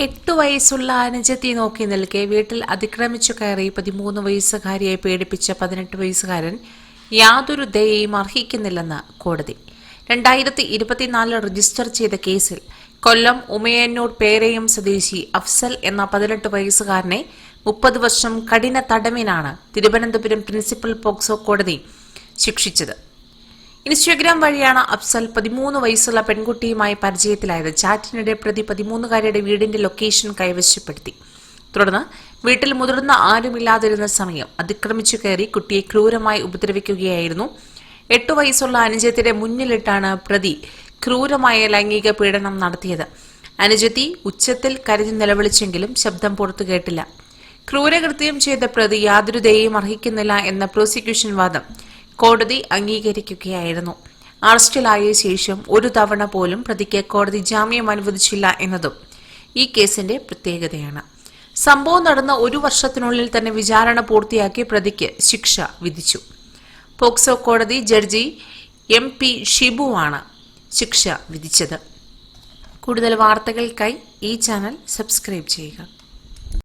8 വയസ്സുള്ള അനുജത്തി നോക്കി നിൽക്കെ വീട്ടിൽ അതിക്രമിച്ചു കയറി 13 വയസ്സുകാരിയെ പീഡിപ്പിച്ച 18 വയസ്സുകാരൻ യാതൊരു ദയയും അർഹിക്കുന്നില്ലെന്ന് കോടതി. 2024 രജിസ്റ്റർ ചെയ്ത കേസിൽ കൊല്ലം ഉമയന്നൂർ പേരയം സ്വദേശി അഫ്സൽ എന്ന 18 വയസ്സുകാരനെ 30 വർഷം കഠിന തടവിനാണ് തിരുവനന്തപുരം പ്രിൻസിപ്പൽ പോക്സോ കോടതി ശിക്ഷിച്ചത്. ഇൻസ്റ്റഗ്രാം വഴിയാണ് അഫ്സൽ 13 വയസ്സുള്ള പെൺകുട്ടിയുമായി പരിചയത്തിലായത്. ചാറ്റിനിടെ പ്രതി 13-കാരിയുടെ വീടിന്റെ ലൊക്കേഷൻ കൈവശപ്പെടുത്തി. തുടർന്ന് വീട്ടിൽ മുതിർന്ന ആരുമില്ലാതിരുന്ന സമയം അതിക്രമിച്ചു കയറി കുട്ടിയെ ക്രൂരമായി ഉപദ്രവിക്കുകയായിരുന്നു. 8 വയസ്സുള്ള അനുജത്തിയുടെ മുന്നിലിട്ടാണ് പ്രതി ക്രൂരമായ ലൈംഗിക പീഡനം നടത്തിയത്. അനുജത്തി ഉച്ചത്തിൽ കരഞ്ഞു നിലവിളിച്ചെങ്കിലും ശബ്ദം പുറത്തു കേട്ടില്ല. ക്രൂരകൃത്യം ചെയ്ത പ്രതി യാതൊരു ദയയും അർഹിക്കുന്നില്ല എന്ന പ്രോസിക്യൂഷൻ വാദം കോടതി അംഗീകരിക്കുകയായിരുന്നു. അറസ്റ്റിലായ ശേഷം ഒരു തവണ പോലും പ്രതിക്ക് കോടതി ജാമ്യം അനുവദിച്ചില്ല എന്നതും ഈ കേസിന്റെ പ്രത്യേകതയാണ്. സംഭവം നടന്ന 1 വർഷത്തിനുള്ളിൽ തന്നെ വിചാരണ പൂർത്തിയാക്കി പ്രതിക്ക് ശിക്ഷ വിധിച്ചു. പോക്സോ കോടതി ജഡ്ജി MP ഷിബുവാണ് ശിക്ഷ വിധിച്ചത്. കൂടുതൽ വാർത്തകൾക്കായി ഈ ചാനൽ സബ്സ്ക്രൈബ് ചെയ്യുക.